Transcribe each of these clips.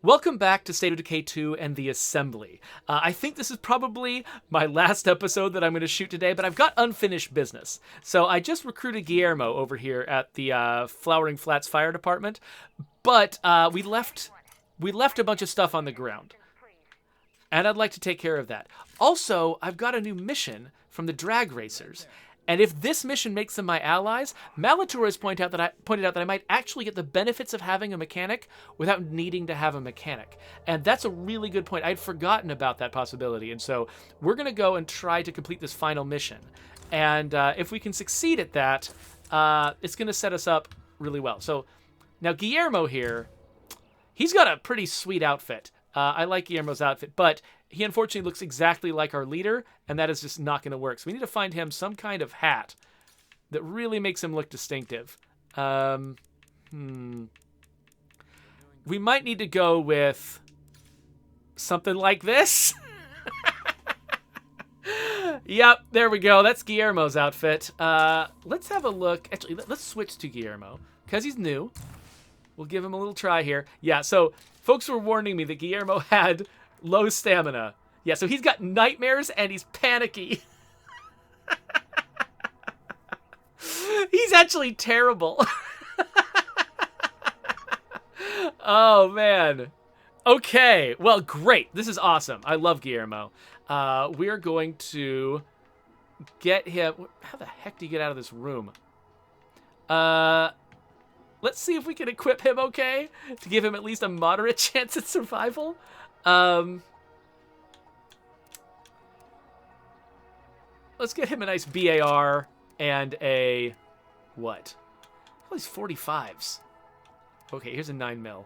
Welcome back to State of Decay 2 and the Assembly. I think this is probably my last episode that I'm going to shoot today, but I've got unfinished business. So I just recruited Guillermo over here at the Flowering Flats Fire Department, but we left a bunch of stuff on the ground, and I'd like to take care of that. Also, I've got a new mission from the drag racers. And if this mission makes them my allies, Malator has pointed out that I might actually get the benefits of having a mechanic without needing to have a mechanic. And that's a really good point. I'd forgotten about that possibility. And so we're going to go and try to complete this final mission. And if we can succeed at that, it's going to set us up really well. So now Guillermo here, he's got a pretty sweet outfit. I like Guillermo's outfit, but he unfortunately looks exactly like our leader, and that is just not going to work. So we need to find him some kind of hat that really makes him look distinctive. We might need to go with something like this. Yep, there we go. That's Guillermo's outfit. Let's have a look. Actually, let's switch to Guillermo, because he's new. We'll give him a little try here. Yeah, so folks were warning me that Guillermo had low stamina. Yeah, so he's got nightmares and he's panicky. He's actually terrible. Oh, man. Okay, well, great. This is awesome. I love Guillermo. We are going to get him... How the heck do you get out of this room? Let's see if we can equip him okay to give him at least a moderate chance at survival. Let's get him a nice BAR and a... What? All these 45s. Okay, here's a 9mm.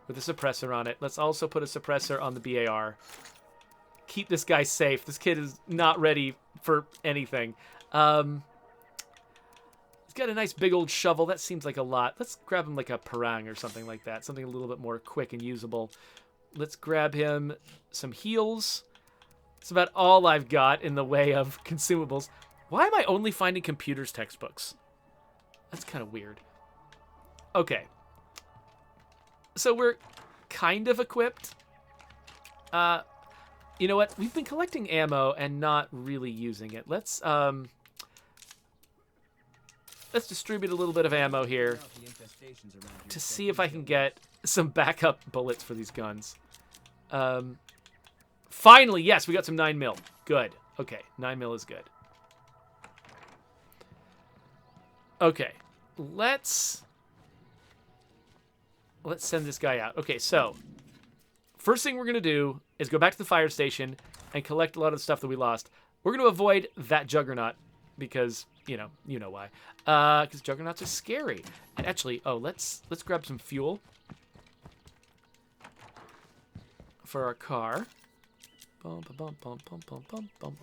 With a suppressor on it. Let's also put a suppressor on the BAR. Keep this guy safe. This kid is not ready for anything. He's got a nice big old shovel. That seems like a lot. Let's grab him like a parang or something like that. Something a little bit more quick and usable. Let's grab him some heals. That's about all I've got in the way of consumables. Why am I only finding computers textbooks? That's kind of weird. Okay. So we're kind of equipped. You know what? We've been collecting ammo and not really using it. Let's distribute a little bit of ammo here to see if I can get some backup bullets for these guns. Finally, yes, we got some 9mm. Good. Okay, 9mm is good. Okay, let's send this guy out. Okay, so first thing we're going to do is go back to the fire station and collect a lot of the stuff that we lost. We're going to avoid that juggernaut because, you know why. Because juggernauts are scary. And actually, let's grab some fuel for our car. Bum, bum, bum, bum, bum, bum, bum.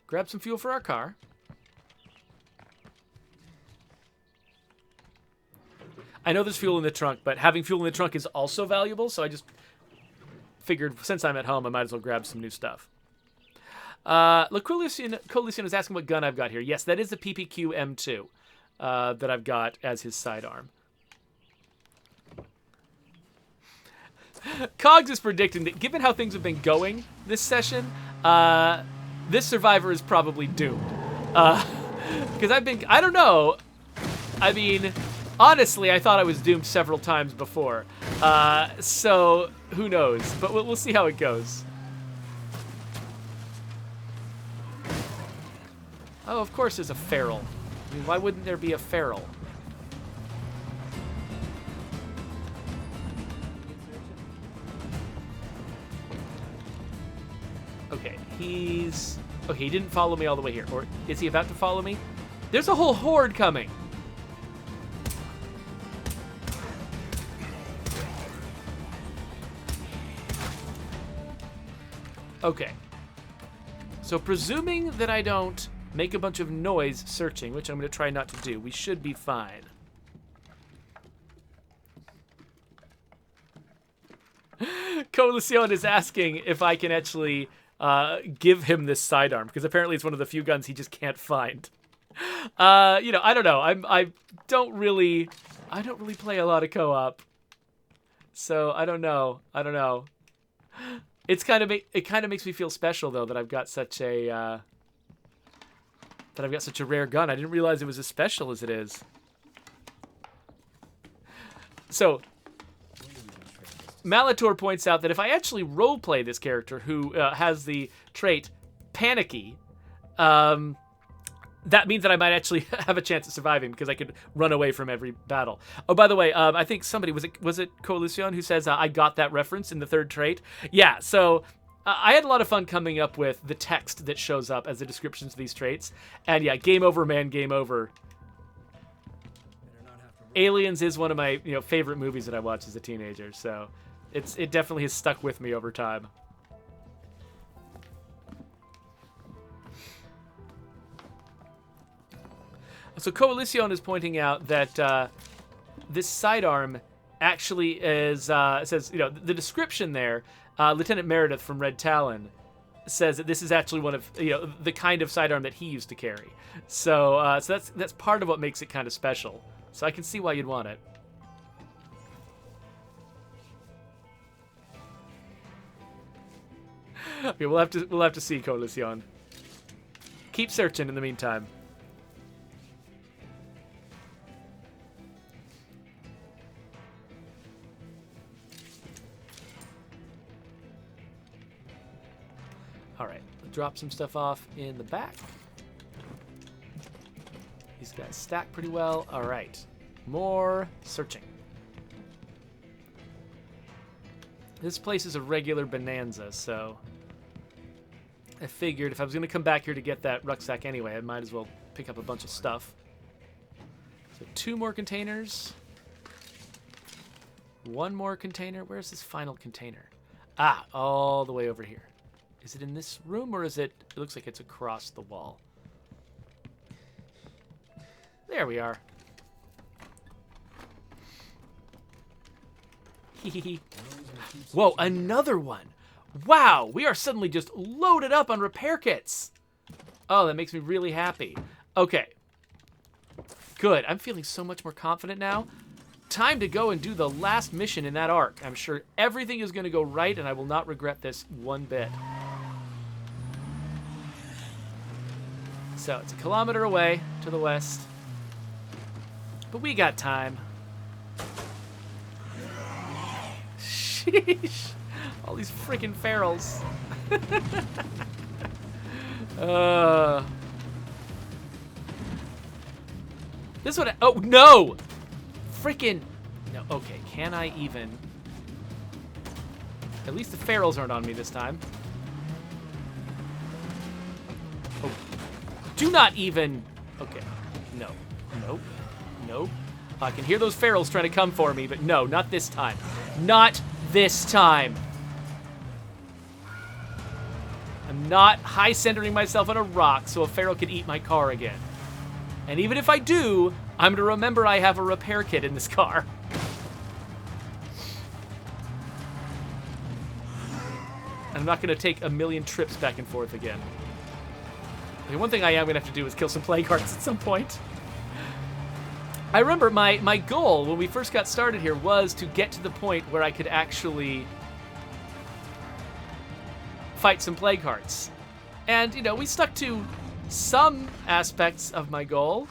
Grab some fuel for our car. I know there's fuel in the trunk, but having fuel in the trunk is also valuable, so I just figured since I'm at home, I might as well grab some new stuff. Colucian is asking what gun I've got here. Yes, that is the PPQ M2 that I've got as his sidearm. Cogs is predicting that given how things have been going this session, this survivor is probably doomed. Because I don't know. I mean, honestly, I thought I was doomed several times before. So, who knows? But we'll see how it goes. Oh, of course there's a feral. I mean, why wouldn't there be a feral? Okay, he didn't follow me all the way here. Or is he about to follow me? There's a whole horde coming. Okay. So presuming that I don't make a bunch of noise searching, which I'm going to try not to do, we should be fine. Colucion is asking if I can actually give him this sidearm, because apparently it's one of the few guns he just can't find. I don't know. I don't really play a lot of co-op, So I don't know. I don't know. It's kind of it kind of makes me feel special though that I've got such a rare gun. I didn't realize it was as special as it is. So Malator points out that if I actually roleplay this character who has the trait Panicky, that means that I might actually have a chance of surviving because I could run away from every battle. Oh, by the way, I think somebody, was it Coalition who says I got that reference in the third trait? Yeah, so I had a lot of fun coming up with the text that shows up as the descriptions of these traits. And yeah, game over, man, game over. Aliens is one of my favorite movies that I watched as a teenager, so it definitely has stuck with me over time. So Coalition is pointing out that this sidearm actually is says the description there. Lieutenant Meredith from Red Talon says that this is actually one of the kind of sidearm that he used to carry. So that's part of what makes it kind of special. So I can see why you'd want it. Okay, we'll have to see, Coalition. Keep searching in the meantime. All right, drop some stuff off in the back. These guys stack pretty well. All right, more searching. This place is a regular bonanza, so I figured if I was going to come back here to get that rucksack anyway, I might as well pick up a bunch of stuff. So 2 more containers. 1 more container. Where's this final container? Ah, all the way over here. Is it in this room or is it... It looks like it's across the wall. There we are. Whoa, another one. Wow, we are suddenly just loaded up on repair kits. Oh, that makes me really happy. Okay. Good. I'm feeling so much more confident now. Time to go and do the last mission in that arc. I'm sure everything is going to go right and I will not regret this one bit. So it's 1 kilometer away to the west. But we got time. Sheesh. All these freaking ferals. This one. Oh, no! Freaking. No, okay. Can I even. At least the ferals aren't on me this time. Oh. Do not even. Okay. No. Nope. Nope. I can hear those ferals trying to come for me, but no, not this time. Not this time. I'm not high centering myself on a rock so a feral can eat my car again. And even if I do, I'm to remember I have a repair kit in this car. I'm not going to take a million trips back and forth again. The one thing I am going to have to do is kill some plague hearts at some point. I remember my goal when we first got started here was to get to the point where I could actually fight some plague hearts. And, we stuck to some aspects of my goal,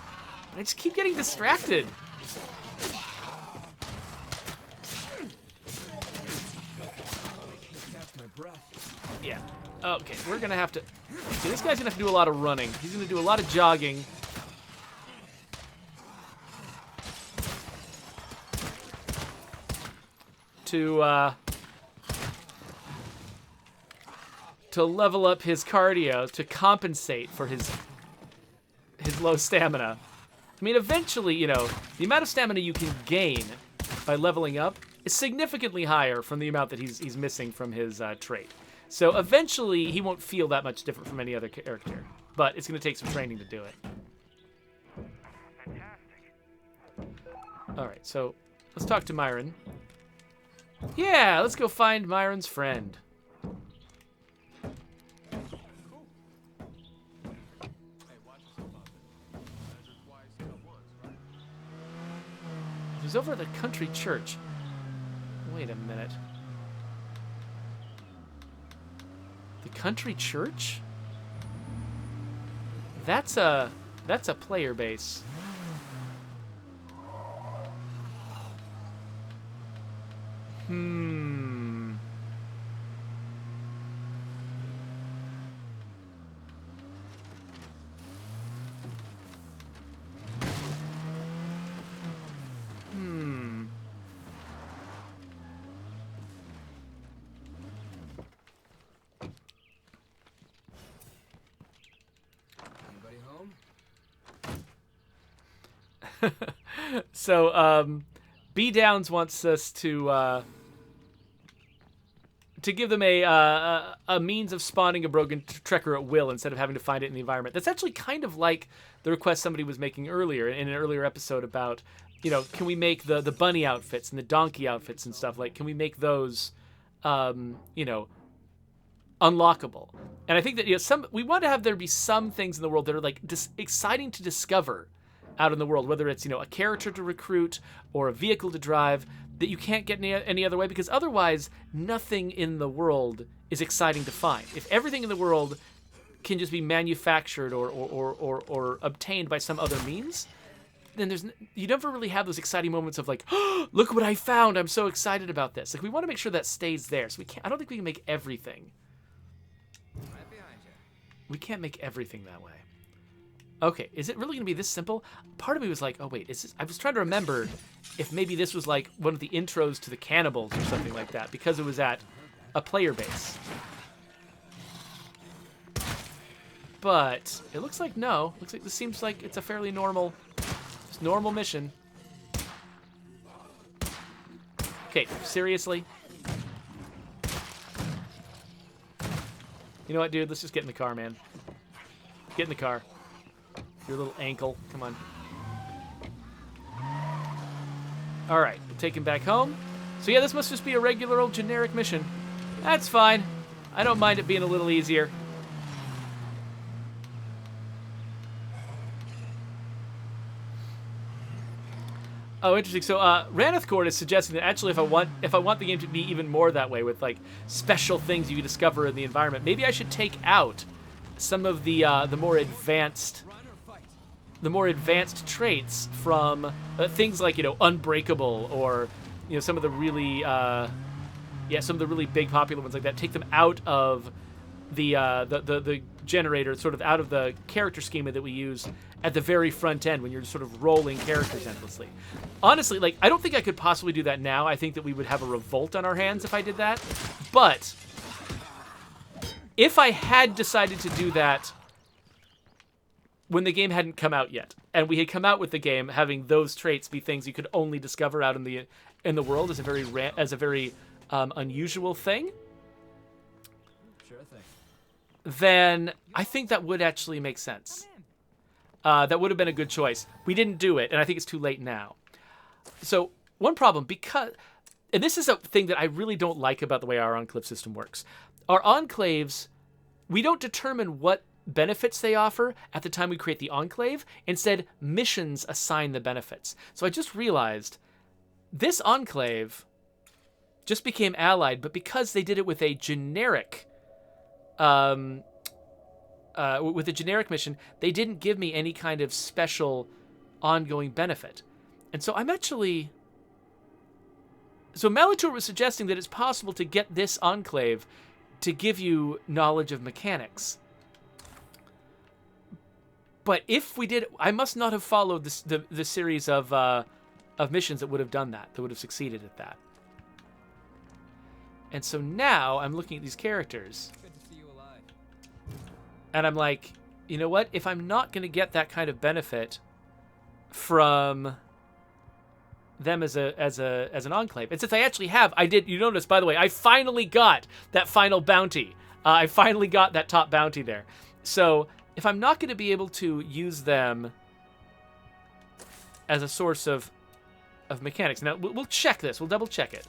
but I just keep getting distracted. Yeah. Okay, we're going to have to... See, this guy's going to have to do a lot of running. He's going to do a lot of jogging. To level up his cardio to compensate for his low stamina. I mean, eventually, the amount of stamina you can gain by leveling up is significantly higher from the amount that he's missing from his trait. So eventually, he won't feel that much different from any other character, but it's going to take some training to do it. All right, so let's talk to Myron. Yeah, let's go find Myron's friend. He's over at the country church. Wait a minute. The country church? That's a player base. Hmm. So, B Downs wants us to give them a means of spawning a broken trekker at will instead of having to find it in the environment. That's actually kind of like the request somebody was making earlier in an earlier episode about, can we make the bunny outfits and the donkey outfits and stuff? Like, can we make those, unlockable? And I think that we want to have there be some things in the world that are like exciting to discover out in the world, whether it's a character to recruit or a vehicle to drive that you can't get any other way, because otherwise nothing in the world is exciting to find. If everything in the world can just be manufactured or obtained by some other means, then you never really have those exciting moments of like, oh, look what I found, I'm so excited about this. Like, we want to make sure that stays there. So I don't think we can make everything. Right behind you. We can't make everything that way. Okay, is it really going to be this simple? Part of me was like, oh wait, I was trying to remember if maybe this was like one of the intros to the Cannibals or something like that, because it was at a player base. But it looks like no. Looks like this seems like it's a fairly normal mission. Okay, seriously? You know what, dude? Let's just get in the car, man. Get in the car. Your little ankle. Come on. All right, take him back home. So yeah, this must just be a regular old generic mission. That's fine. I don't mind it being a little easier. Oh, interesting. So Ranithcord is suggesting that actually if I want the game to be even more that way, with like special things you can discover in the environment, maybe I should take out some of the more advanced traits from things like Unbreakable, or some of the really big popular ones like that. Take them out of the generator, sort of out of the character schema that we use at the very front end when you're just sort of rolling characters endlessly. Honestly, like, I don't think I could possibly do that now. I think that we would have a revolt on our hands if I did that. But if I had decided to do that when the game hadn't come out yet, and we had come out with the game having those traits be things you could only discover out in the world as a very unusual thing, Sure thing. then I think that would actually make sense. That would have been a good choice. We didn't do it, and I think it's too late now. So one problem, and this is a thing that I really don't like about the way our enclave system works. Our enclaves, we don't determine what benefits they offer at the time we create the enclave. Instead, missions assign the benefits. So I just realized this enclave just became allied, but because they did it with a generic mission, they didn't give me any kind of special ongoing benefit. And so so Malitor was suggesting that it's possible to get this enclave to give you knowledge of mechanics. But if we did, I must not have followed the series of missions that would have done that would have succeeded at that. And so now I'm looking at these characters, Good to see you alive. and I'm like, you know what? If I'm not going to get that kind of benefit from them as an enclave, and since I actually have, you notice, by the way, I finally got that final bounty. I finally got that top bounty there. So if I'm not going to be able to use them as a source of mechanics, now we'll check this. We'll double check it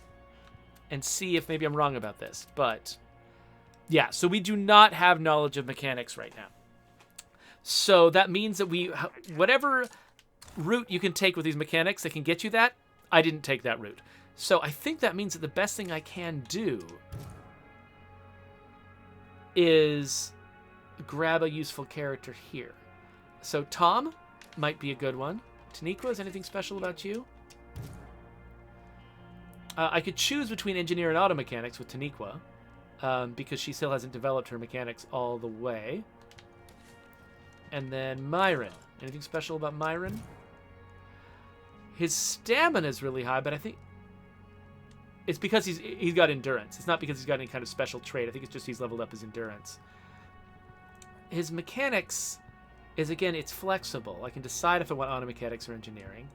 and see if maybe I'm wrong about this. But yeah, so we do not have knowledge of mechanics right now. So that means that whatever route you can take with these mechanics that can get you that, I didn't take that route. So I think that means that the best thing I can do is grab a useful character here. So Tom might be a good one. Taniqua, is anything special about you? I could choose between engineer and auto mechanics with Taniqua, because she still hasn't developed her mechanics all the way. And then Myron. Anything special about Myron? His stamina is really high, but I think it's because he's got endurance. It's not because he's got any kind of special trait. I think it's just he's leveled up his endurance. His mechanics is, again, it's flexible. I can decide if I want auto mechanics or engineering.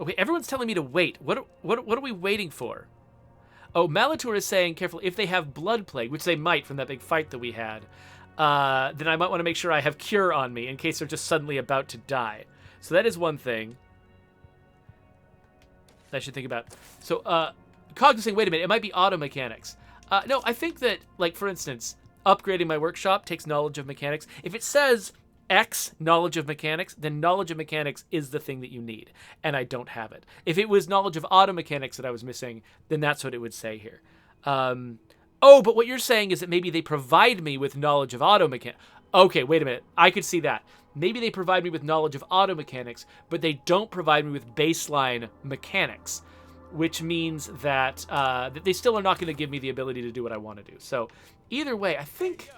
Okay, everyone's telling me to wait. What are we waiting for? Oh, Malator is saying, careful, if they have Blood Plague, which they might from that big fight that we had, then I might want to make sure I have Cure on me in case they're just suddenly about to die. So that is one thing that I should think about. So, Cog is saying, wait a minute, it might be auto mechanics. No, I think that, like, for instance, upgrading my workshop takes knowledge of mechanics. If it says X, knowledge of mechanics, then knowledge of mechanics is the thing that you need, and I don't have it. If it was knowledge of auto mechanics that I was missing, then that's what it would say here. Oh, but what you're saying is that maybe they provide me with knowledge of auto mechanics. Okay, wait a minute. I could see that. Maybe they provide me with knowledge of auto mechanics, but they don't provide me with baseline mechanics, which means that, that they still are not going to give me the ability to do what I want to do. So either way, I think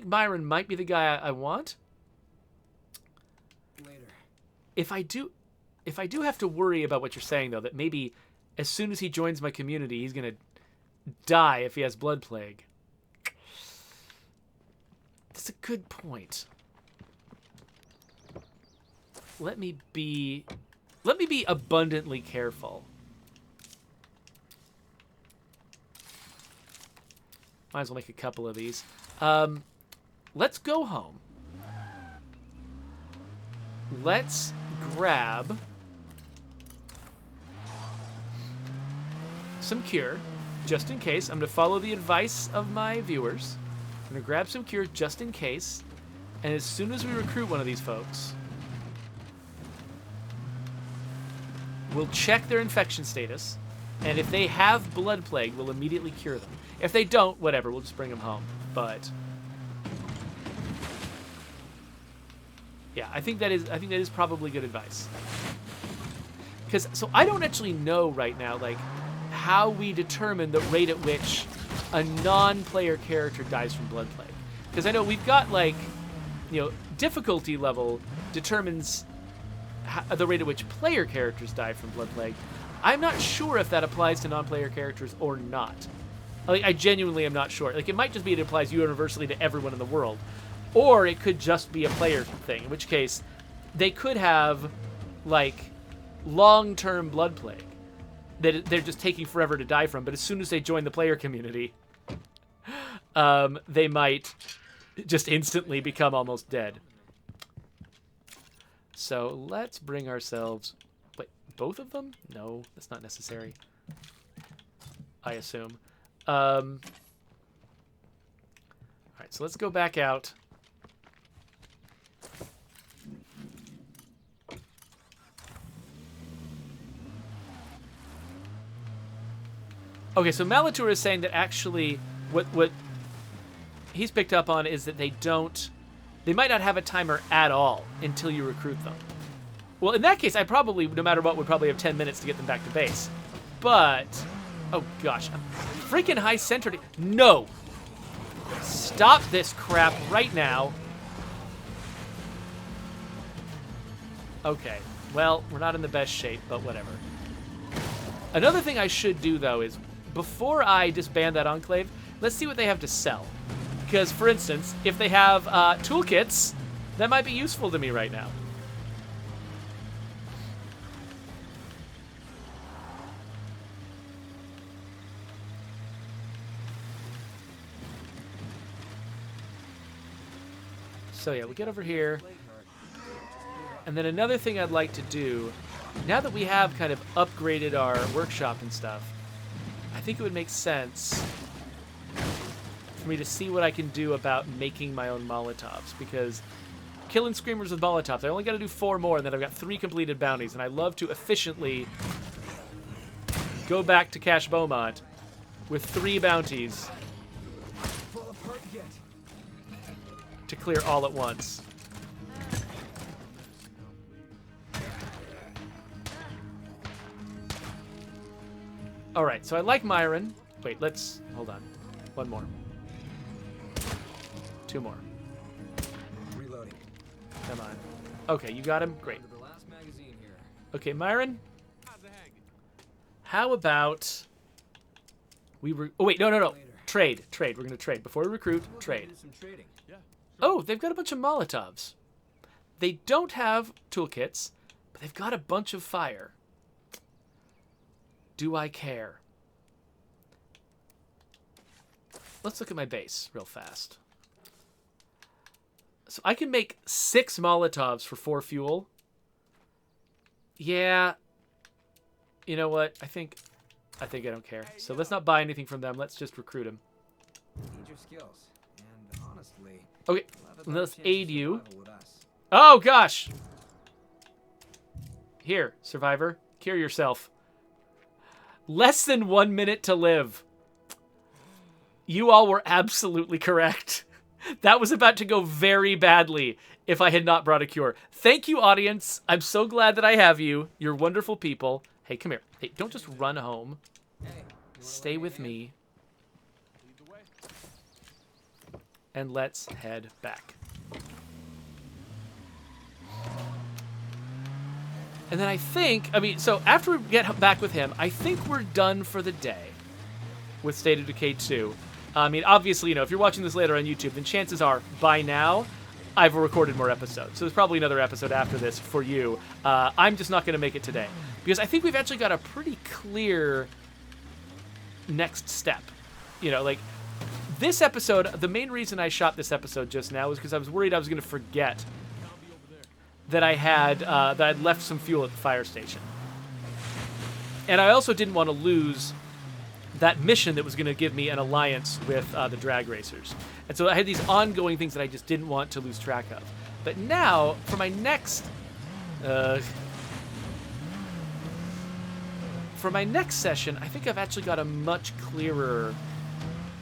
Myron might be the guy I want. Later. If I do have to worry about what you're saying, though, that maybe as soon as he joins my community, he's going to die if he has Blood Plague. That's a good point. Let me be abundantly careful. Might as well make a couple of these. Let's go home. Let's grab some cure, just in case. I'm going to follow the advice of my viewers. I'm going to grab some cure just in case. And as soon as we recruit one of these folks, we'll check their infection status. And if they have Blood Plague, we'll immediately cure them. If they don't, whatever, we'll just bring them home. But yeah, I think that is probably good advice. Because so I don't actually know right now, like, how we determine the rate at which a non-player character dies from Blood Plague. Because I know we've got, like, you know, difficulty level determines the rate at which player characters die from Blood Plague. I'm not sure if that applies to non-player characters or not. Like, I genuinely am not sure. Like, it might just be it applies universally to everyone in the world. Or it could just be a player thing, in which case they could have, like, long-term Blood Plague that they're just taking forever to die from, but as soon as they join the player community, they might just instantly become almost dead. So let's bring ourselves... Wait, both of them? No, that's not necessary. I assume. All right, so let's go back out. Okay, so Malator is saying that actually what he's picked up on is that they might not have a timer at all until you recruit them. Well, in that case, I probably, no matter what, would probably have 10 minutes to get them back to base. But, oh gosh, I'm freaking high-centered. No! Stop this crap right now. Okay, well, we're not in the best shape, but whatever. Another thing I should do, though, is before I disband that enclave, let's see what they have to sell. Because, for instance, if they have toolkits, that might be useful to me right now. So yeah, we get over here. And then another thing I'd like to do, now that we have kind of upgraded our workshop and stuff, I think it would make sense for me to see what I can do about making my own Molotovs, because killing Screamers with Molotovs, I only got to do 4 more, and then I've got 3 completed bounties, and I love to efficiently go back to Cache Beaumont with 3 bounties to clear all at once. All right, so I like Myron. Wait, let's... Hold on. 1 more. 2 more. Reloading. Come on. Okay, you got him? Great. The last magazine here. Okay, Myron. How about... Oh, wait, no. Trade. We're going to trade. Before we recruit, trade. Some trading. Oh, they've got a bunch of Molotovs. They don't have toolkits, but they've got a bunch of fire. Do I care? Let's look at my base real fast. So I can make 6 Molotovs for 4 fuel. Yeah. You know what? I think I don't care. So let's not buy anything from them. Let's just recruit them. Need your skills. And honestly, Okay, we'll have a better let's chance of aid you. survival with us. Oh, gosh. Here, survivor. Cure yourself. Less than 1 minute to live. You all were absolutely correct. That was about to go very badly if I had not brought a cure. Thank you, audience. I'm so glad that I have you. You're wonderful people. Hey, come here. Hey, don't just run home. Hey, you wanna Stay lend with a hand? me. And let's head back. And then I think, so after we get back with him, I think we're done for the day with State of Decay 2. Obviously, if you're watching this later on YouTube, then chances are, by now, I've recorded more episodes. So there's probably another episode after this for you. I'm just not going to make it today. Because I think we've actually got a pretty clear next step. This episode, the main reason I shot this episode just now was because I was worried I was going to forget that I'd left some fuel at the fire station. And I also didn't want to lose that mission that was going to give me an alliance with the drag racers. And so I had these ongoing things that I just didn't want to lose track of. But now, for my next... for my next session, I think I've actually got a much clearer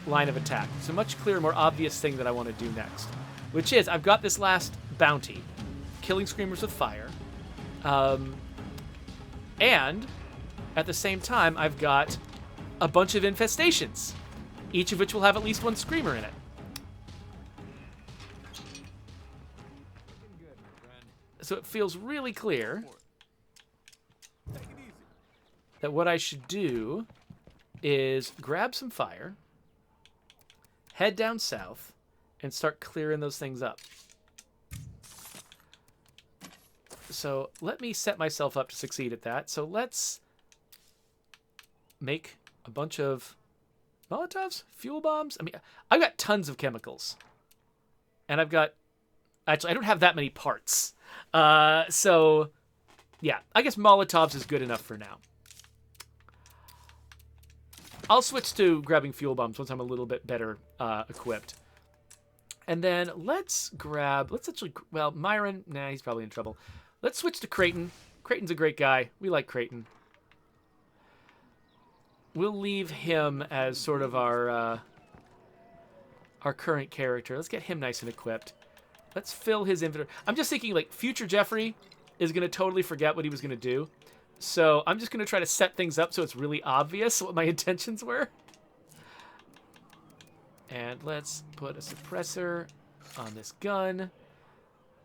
line of attack. It's a much clearer, more obvious thing that I want to do next. Which is, I've got this last bounty, killing Screamers with fire. And, at the same time, I've got a bunch of infestations, each of which will have at least 1 Screamer in it. So it feels really clear that what I should do is grab some fire, head down south, and start clearing those things up. So let me set myself up to succeed at that. So let's make a bunch of Molotovs, fuel bombs. I've got tons of chemicals. And actually, I don't have that many parts. So, yeah, I guess Molotovs is good enough for now. I'll switch to grabbing fuel bombs once I'm a little bit better equipped. And then Myron, nah, he's probably in trouble. Let's switch to Creighton. Creighton's a great guy. We like Creighton. We'll leave him as sort of our current character. Let's get him nice and equipped. Let's fill his inventory. I'm just thinking, future Jeffrey is going to totally forget what he was going to do. So I'm just going to try to set things up so it's really obvious what my intentions were. And let's put a suppressor on this gun.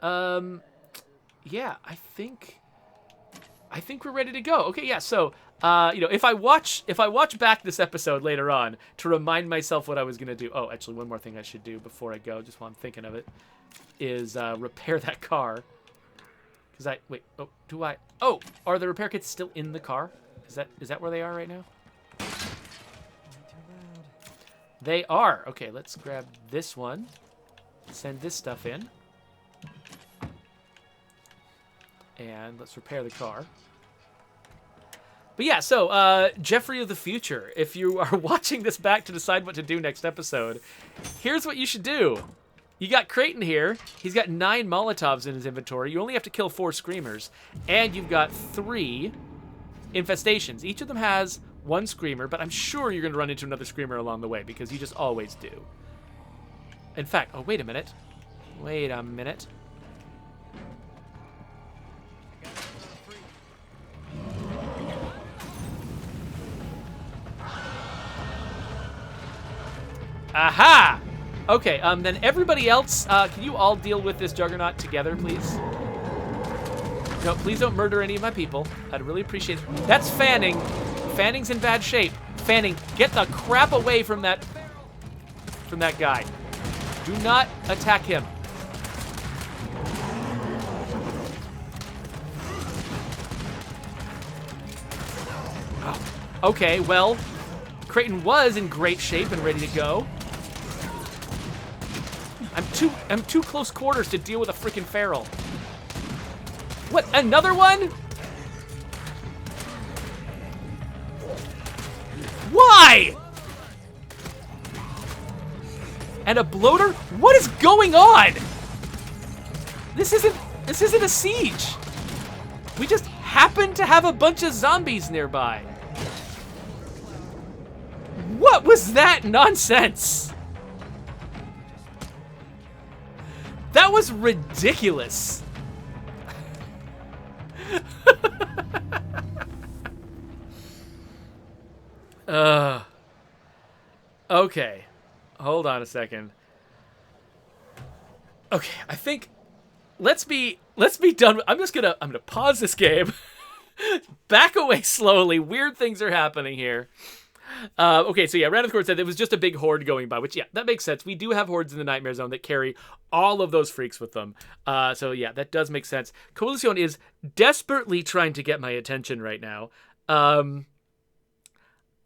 Yeah, I think we're ready to go. Okay, yeah. So, if I watch back this episode later on to remind myself what I was gonna do. Oh, actually, one more thing I should do before I go, just while I'm thinking of it, is repair that car. Are the repair kits still in the car? Is that where they are right now? They are. Okay, let's grab this one. Send this stuff in. And let's repair the car. But yeah, so Jeffrey of the future, if you are watching this back to decide what to do next episode, here's what you should do. You got Creighton here. He's got 9 Molotovs in his inventory. You only have to kill 4 Screamers. And you've got 3 infestations. Each of them has 1 Screamer, but I'm sure you're going to run into another Screamer along the way because you just always do. In fact, oh, wait a minute. Wait a minute. Aha! Okay, then everybody else, can you all deal with this Juggernaut together, please? No, please don't murder any of my people. I'd really appreciate it. That's Fanning. Fanning's in bad shape. Fanning, get the crap away from that guy. Do not attack him. Oh, okay, well, Creighton was in great shape and ready to go. I'm too close quarters to deal with a freaking feral. What, another one? Why? And a bloater? What is going on? This isn't a siege. We just happen to have a bunch of zombies nearby. What was that nonsense? That was ridiculous. Okay. Hold on a second. Okay, I think let's be done. I'm gonna pause this game. Back away slowly. Weird things are happening here. Okay, so yeah, Random Court said it was just a big horde going by, which, yeah, that makes sense. We do have hordes in the Nightmare Zone that carry all of those freaks with them. So yeah, that does make sense. Coalition is desperately trying to get my attention right now. I'm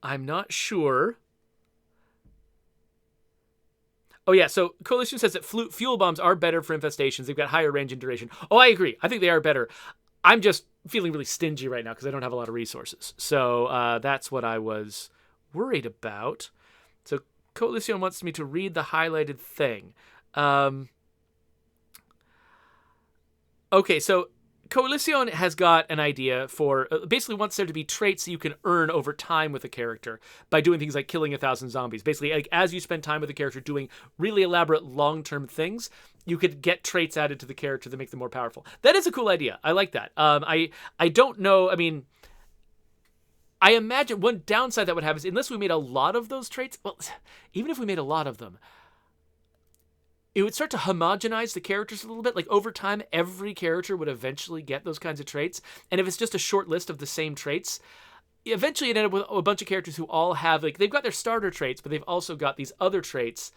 not sure. Oh yeah, so Coalition says that fuel bombs are better for infestations. They've got higher range and duration. Oh, I agree. I think they are better. I'm just feeling really stingy right now because I don't have a lot of resources. So that's what I was worried about. So Coalition wants me to read the highlighted thing. Okay, so Coalition has got an idea for basically wants there to be traits that you can earn over time with a character by doing things like killing 1,000 zombies. Basically, like, as you spend time with a character doing really elaborate long-term things, you could get traits added to the character that make them more powerful. That is a cool idea. I like that. I don't know. I mean, I imagine one downside that would have is unless we made a lot of those traits. Well, even if we made a lot of them, it would start to homogenize the characters a little bit. Like, over time, every character would eventually get those kinds of traits. And if it's just a short list of the same traits, eventually you'd end up with a bunch of characters who all have, like, they've got their starter traits, but they've also got these other traits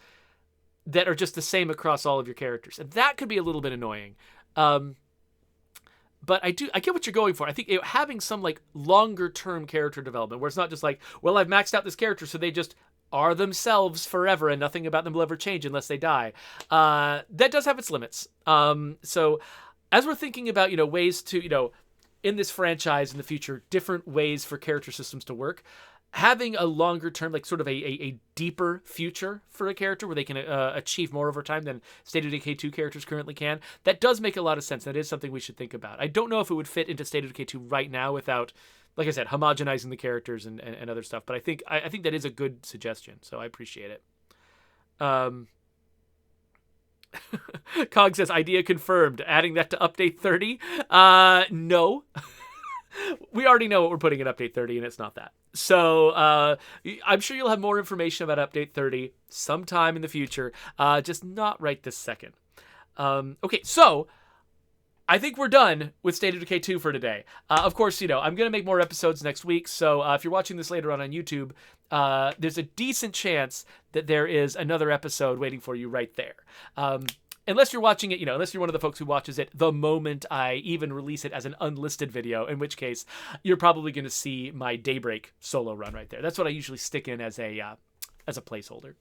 that are just the same across all of your characters. And that could be a little bit annoying. But I get what you're going for. I think having some, like, longer term character development where it's not just like, well, I've maxed out this character, so they just are themselves forever and nothing about them will ever change unless they die. That does have its limits. So as we're thinking about, ways to, in this franchise in the future, different ways for character systems to work, having a longer term, like sort of a deeper future for a character where they can achieve more over time than State of Decay 2 characters currently can, that does make a lot of sense. That is something we should think about. I don't know if it would fit into State of Decay 2 right now without, like I said, homogenizing the characters and other stuff. But I think that is a good suggestion, so I appreciate it. Cog says, idea confirmed. Adding that to update 30? No. We already know what we're putting in update 30, and it's not that. So I'm sure you'll have more information about update 30 sometime in the future, just not right this second. Okay, so I think we're done with State of Decay 2 for today. Of course, I'm going to make more episodes next week, so if you're watching this later on YouTube, there's a decent chance that there is another episode waiting for you right there. Unless you're watching it, unless you're one of the folks who watches it the moment I even release it as an unlisted video, in which case you're probably going to see my Daybreak solo run right there. That's what I usually stick in as a placeholder.